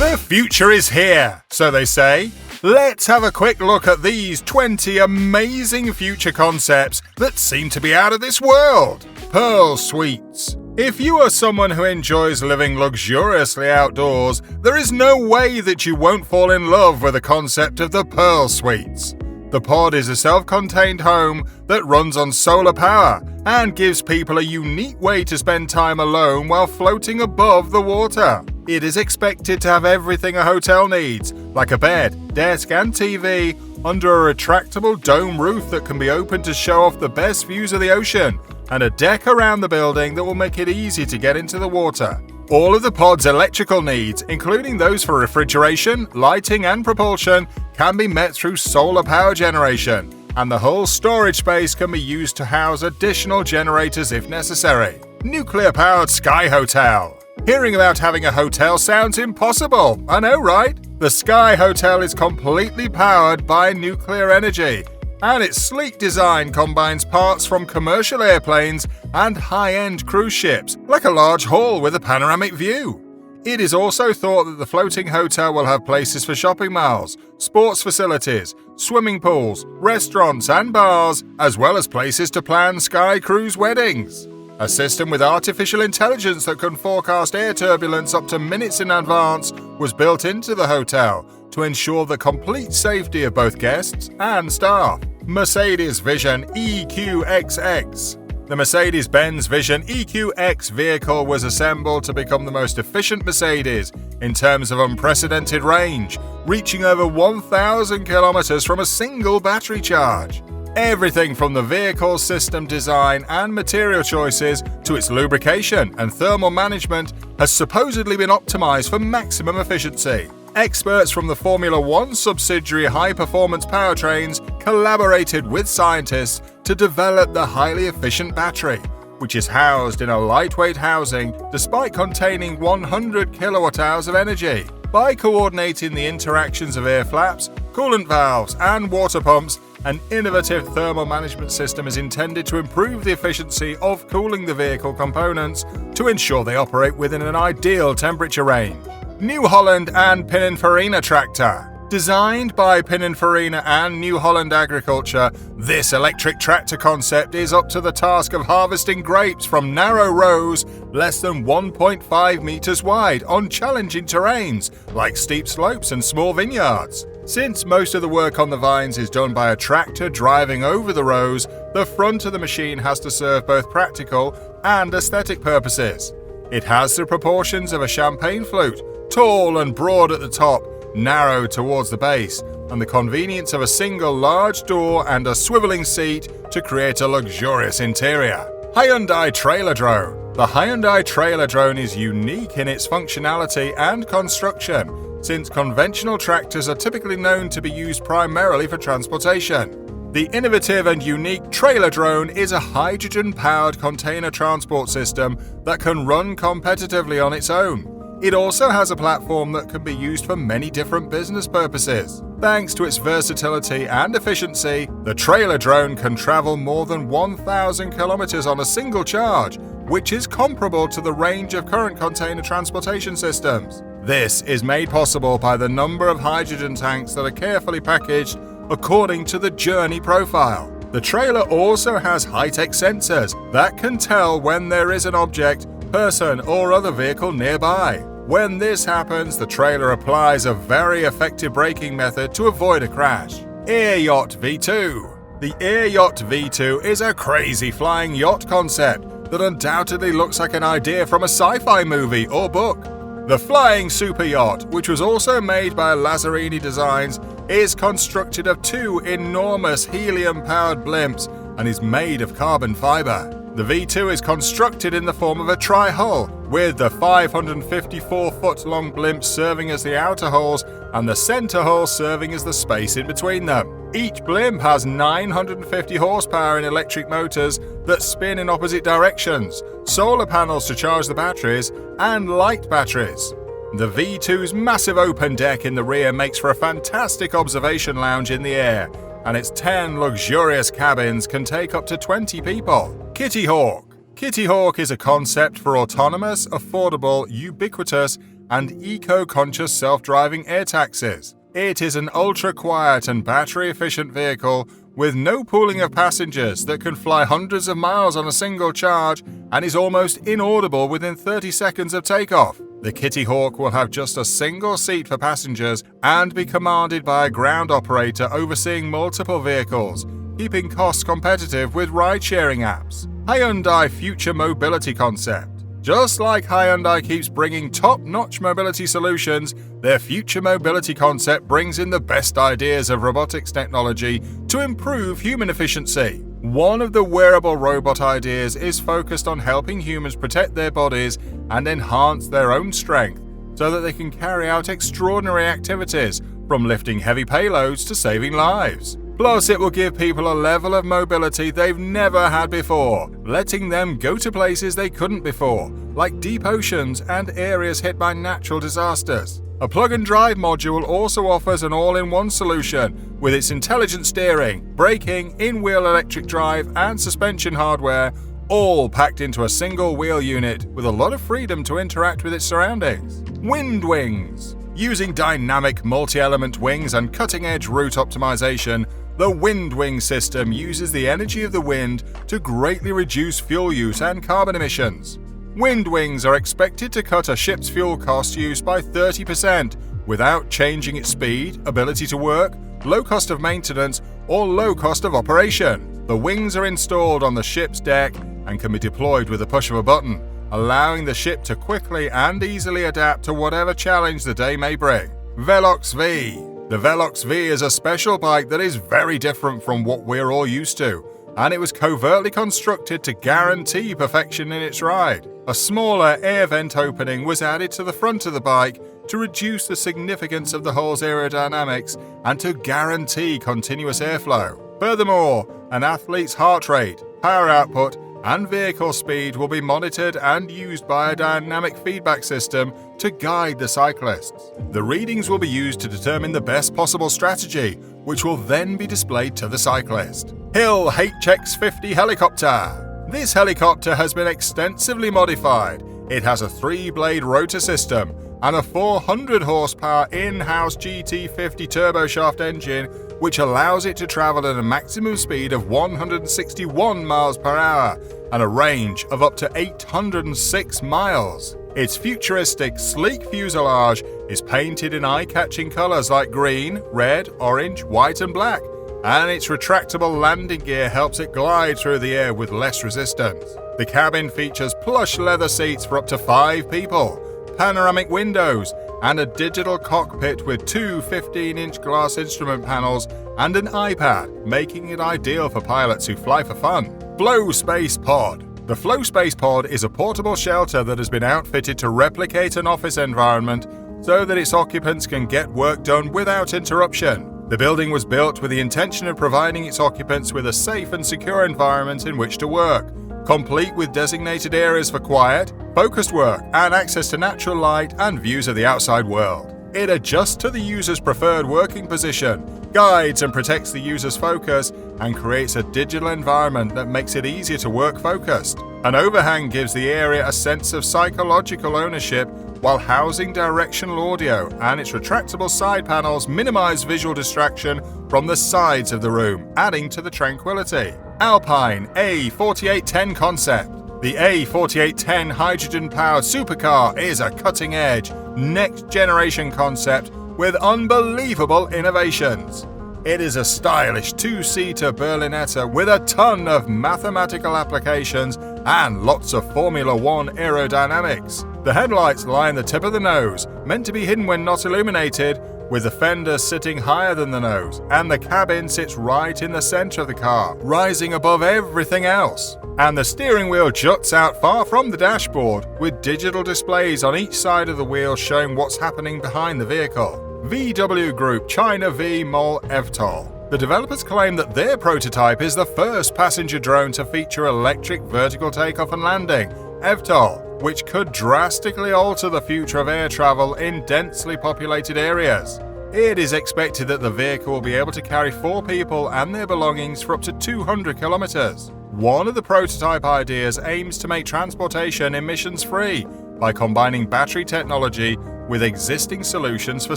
The future is here, so they say. Let's have a quick look at these 20 amazing future concepts that seem to be out of this world. Pearl Suites. If you are someone who enjoys living luxuriously outdoors, there is no way that you won't fall in love with the concept of the Pearl Suites. The pod is a self-contained home that runs on solar power and gives people a unique way to spend time alone while floating above the water. It is expected to have everything a hotel needs, like a bed, desk and TV, under a retractable dome roof that can be opened to show off the best views of the ocean, and a deck around the building that will make it easy to get into the water. All of the pod's electrical needs, including those for refrigeration, lighting and propulsion, can be met through solar power generation, and the whole storage space can be used to house additional generators if necessary. Nuclear-powered Sky Hotel. Hearing about having a hotel sounds impossible, I know, right? The Sky Hotel is completely powered by nuclear energy, and its sleek design combines parts from commercial airplanes and high-end cruise ships, like a large hall with a panoramic view. It is also thought that the floating hotel will have places for shopping malls, sports facilities, swimming pools, restaurants and bars, as well as places to plan sky cruise weddings. A system with artificial intelligence that can forecast air turbulence up to minutes in advance was built into the hotel to ensure the complete safety of both guests and staff. Mercedes Vision EQXX. The Mercedes-Benz Vision EQXX vehicle was assembled to become the most efficient Mercedes in terms of unprecedented range, reaching over 1,000 kilometers from a single battery charge. Everything from the vehicle system design and material choices to its lubrication and thermal management has supposedly been optimized for maximum efficiency. Experts from the Formula One subsidiary High Performance Powertrains collaborated with scientists to develop the highly efficient battery, which is housed in a lightweight housing despite containing 100 kilowatt-hours of energy. By coordinating the interactions of air flaps, coolant valves, and water pumps, an innovative thermal management system is intended to improve the efficiency of cooling the vehicle components to ensure they operate within an ideal temperature range. New Holland and Pininfarina tractor. Designed by Pininfarina and New Holland Agriculture, this electric tractor concept is up to the task of harvesting grapes from narrow rows less than 1.5 meters wide on challenging terrains like steep slopes and small vineyards. Since most of the work on the vines is done by a tractor driving over the rows, the front of the machine has to serve both practical and aesthetic purposes. It has the proportions of a champagne flute, tall and broad at the top, narrow towards the base, and the convenience of a single large door and a swiveling seat to create a luxurious interior. Hyundai Trailer Drone. The Hyundai Trailer Drone is unique in its functionality and construction, since conventional tractors are typically known to be used primarily for transportation. The innovative and unique Trailer Drone is a hydrogen-powered container transport system that can run competitively on its own. It also has a platform that can be used for many different business purposes. Thanks to its versatility and efficiency, the Trailer Drone can travel more than 1,000 kilometers on a single charge, which is comparable to the range of current container transportation systems. This is made possible by the number of hydrogen tanks that are carefully packaged according to the journey profile. The trailer also has high-tech sensors that can tell when there is an object, person, or other vehicle nearby. When this happens, the trailer applies a very effective braking method to avoid a crash. Air Yacht V2. The Air Yacht V2 is a crazy flying yacht concept that undoubtedly looks like an idea from a sci-fi movie or book. The flying super yacht, which was also made by Lazzarini Designs, is constructed of two enormous helium-powered blimps and is made of carbon fiber. The V2 is constructed in the form of a tri-hull, with the 554-foot-long blimp serving as the outer hulls and the center hull serving as the space in between them. Each blimp has 950 horsepower in electric motors that spin in opposite directions, solar panels to charge the batteries, and light batteries. The V2's massive open deck in the rear makes for a fantastic observation lounge in the air, and its 10 luxurious cabins can take up to 20 people. Kitty Hawk. Kitty Hawk is a concept for autonomous, affordable, ubiquitous, and eco-conscious self-driving air taxis. It is an ultra-quiet and battery-efficient vehicle with no pooling of passengers that can fly hundreds of miles on a single charge and is almost inaudible within 30 seconds of takeoff. The Kitty Hawk will have just a single seat for passengers and be commanded by a ground operator overseeing multiple vehicles, keeping costs competitive with ride-sharing apps. Hyundai Future Mobility Concept. Just like Hyundai keeps bringing top-notch mobility solutions, their Future Mobility Concept brings in the best ideas of robotics technology to improve human efficiency. One of the wearable robot ideas is focused on helping humans protect their bodies and enhance their own strength so that they can carry out extraordinary activities, from lifting heavy payloads to saving lives. Plus, it will give people a level of mobility they've never had before, letting them go to places they couldn't before, like deep oceans and areas hit by natural disasters. A plug-and-drive module also offers an all-in-one solution with its intelligent steering, braking, in-wheel electric drive, and suspension hardware, all packed into a single wheel unit with a lot of freedom to interact with its surroundings. Wind wings. Using dynamic multi-element wings and cutting-edge route optimization, the Wind Wing system uses the energy of the wind to greatly reduce fuel use and carbon emissions. Wind wings are expected to cut a ship's fuel cost use by 30% without changing its speed, ability to work, low cost of maintenance, or low cost of operation. The wings are installed on the ship's deck and can be deployed with the push of a button, allowing the ship to quickly and easily adapt to whatever challenge the day may bring. VeloxV. The VeloxV is a special bike that is very different from what we're all used to, and it was covertly constructed to guarantee perfection in its ride. A smaller air vent opening was added to the front of the bike to reduce the significance of the hull's aerodynamics and to guarantee continuous airflow. Furthermore, an athlete's heart rate, power output, and vehicle speed will be monitored and used by a dynamic feedback system to guide the cyclists. The readings will be used to determine the best possible strategy, which will then be displayed to the cyclist. Hill HX50 helicopter. This helicopter has been extensively modified. It has a 3-blade rotor system and a 400 horsepower in-house GT50 turboshaft engine, which allows it to travel at a maximum speed of 161 miles per hour and a range of up to 806 miles. Its futuristic, sleek fuselage is painted in eye-catching colors like green, red, orange, white, and black, and its retractable landing gear helps it glide through the air with less resistance. The cabin features plush leather seats for up to 5 people, panoramic windows, and a digital cockpit with 2 15-inch glass instrument panels and an iPad, making it ideal for pilots who fly for fun. Flow Space Pod. The Flow Space Pod is a portable shelter that has been outfitted to replicate an office environment so that its occupants can get work done without interruption. The building was built with the intention of providing its occupants with a safe and secure environment in which to work, complete with designated areas for quiet, focused work, and access to natural light and views of the outside world. It adjusts to the user's preferred working position, guides and protects the user's focus, and creates a digital environment that makes it easier to work focused. An overhang gives the area a sense of psychological ownership while housing directional audio, and its retractable side panels minimize visual distraction from the sides of the room, adding to the tranquility. Alpine A4810 concept. The A4810 hydrogen-powered supercar is a cutting-edge, next-generation concept with unbelievable innovations. It is a stylish 2-seater Berlinetta with a ton of mathematical applications and lots of Formula One aerodynamics. The headlights line the tip of the nose, meant to be hidden when not illuminated, with the fender sitting higher than the nose, and the cabin sits right in the center of the car, rising above everything else. And the steering wheel juts out far from the dashboard, with digital displays on each side of the wheel showing what's happening behind the vehicle. VW Group China V Mol eVTOL. The developers claim that their prototype is the first passenger drone to feature electric vertical takeoff and landing, eVTOL, which could drastically alter the future of air travel in densely populated areas. It is expected that the vehicle will be able to carry 4 people and their belongings for up to 200 kilometers. One of the prototype ideas aims to make transportation emissions-free by combining battery technology with existing solutions for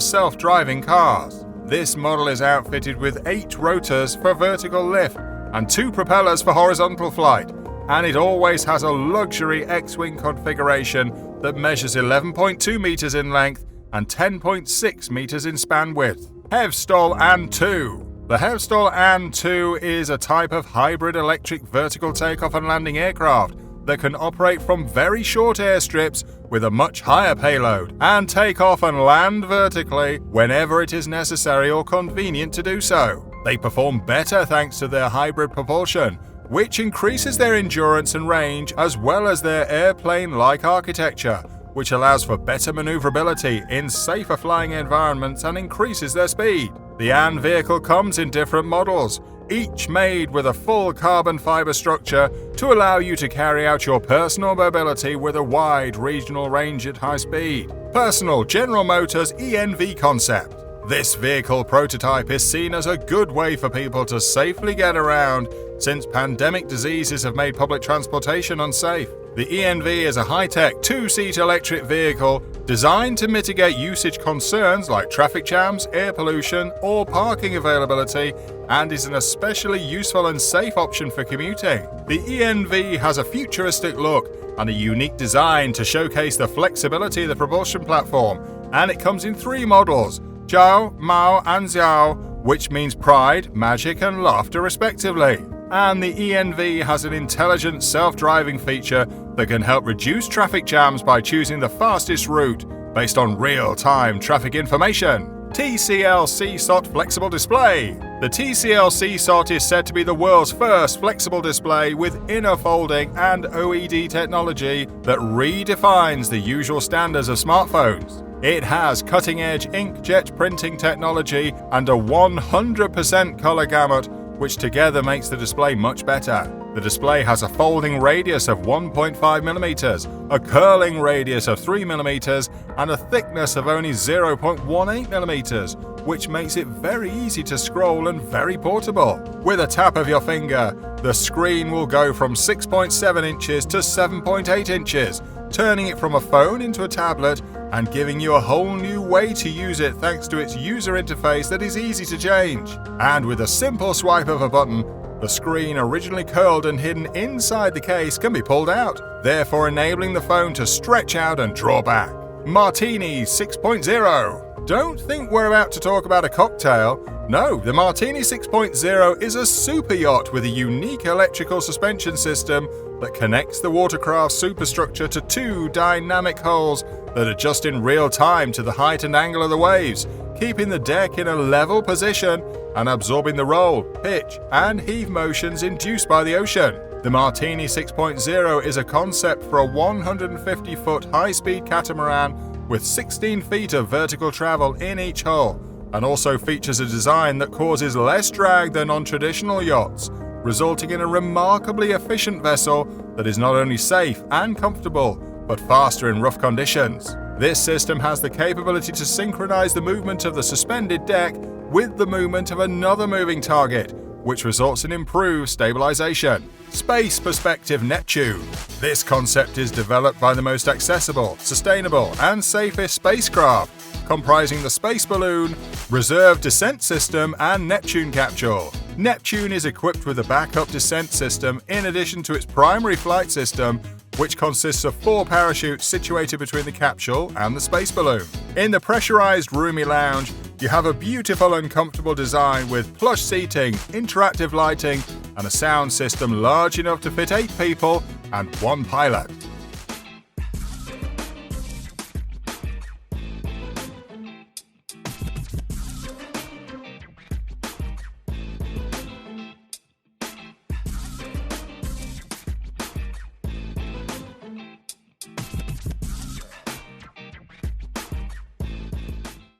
self-driving cars. This model is outfitted with 8 rotors for vertical lift and 2 propellers for horizontal flight, and it always has a luxury X-Wing configuration that measures 11.2 meters in length and 10.6 meters in span width. Hevstall AN2. The Hevstall AN2 is a type of hybrid electric vertical takeoff and landing aircraft that can operate from very short airstrips with a much higher payload and take off and land vertically whenever it is necessary or convenient to do so. They perform better thanks to their hybrid propulsion, which increases their endurance and range as well as their airplane-like architecture, which allows for better maneuverability in safer flying environments and increases their speed. The AN vehicle comes in different models, each made with a full carbon fiber structure to allow you to carry out your personal mobility with a wide regional range at high speed. Personal General Motors EnV concept. This vehicle prototype is seen as a good way for people to safely get around since pandemic diseases have made public transportation unsafe. The EnV is a high-tech 2-seat electric vehicle designed to mitigate usage concerns like traffic jams, air pollution, or parking availability, and is an especially useful and safe option for commuting. The EnV has a futuristic look and a unique design to showcase the flexibility of the propulsion platform, and it comes in 3 models: Jiao, Mao, and Xiao, which means pride, magic, and laughter respectively. And the EnV has an intelligent self-driving feature that can help reduce traffic jams by choosing the fastest route based on real-time traffic information. TCL CSOT Flexible Display. The TCL CSOT is said to be the world's first flexible display with inner folding and OED technology that redefines the usual standards of smartphones. It has cutting-edge inkjet printing technology and a 100% color gamut, which together makes the display much better. The display has a folding radius of 1.5mm, a curling radius of 3mm, and a thickness of only 0.18mm, which makes it very easy to scroll and very portable. With a tap of your finger, the screen will go from 6.7 inches to 7.8 inches, turning it from a phone into a tablet and giving you a whole new way to use it thanks to its user interface that is easy to change. And with a simple swipe of a button, the screen originally curled and hidden inside the case can be pulled out, therefore enabling the phone to stretch out and draw back. Martini 6.0. Don't think we're about to talk about a cocktail. No, the Martini 6.0 is a super yacht with a unique electrical suspension system that connects the watercraft superstructure to 2 dynamic hulls that adjust in real time to the height and angle of the waves, keeping the deck in a level position and absorbing the roll, pitch, and heave motions induced by the ocean. The Martini 6.0 is a concept for a 150-foot high-speed catamaran with 16 feet of vertical travel in each hull, and also features a design that causes less drag than on traditional yachts, resulting in a remarkably efficient vessel that is not only safe and comfortable, but faster in rough conditions. This system has the capability to synchronize the movement of the suspended deck with the movement of another moving target, which results in improved stabilization. Space Perspective Neptune. This concept is developed by the most accessible, sustainable, and safest spacecraft, comprising the space balloon, reserve descent system, and Neptune capsule. Neptune is equipped with a backup descent system in addition to its primary flight system, which consists of 4 parachutes situated between the capsule and the space balloon. In the pressurized roomy lounge, you have a beautiful and comfortable design with plush seating, interactive lighting, and a sound system large enough to fit 8 people and 1 pilot.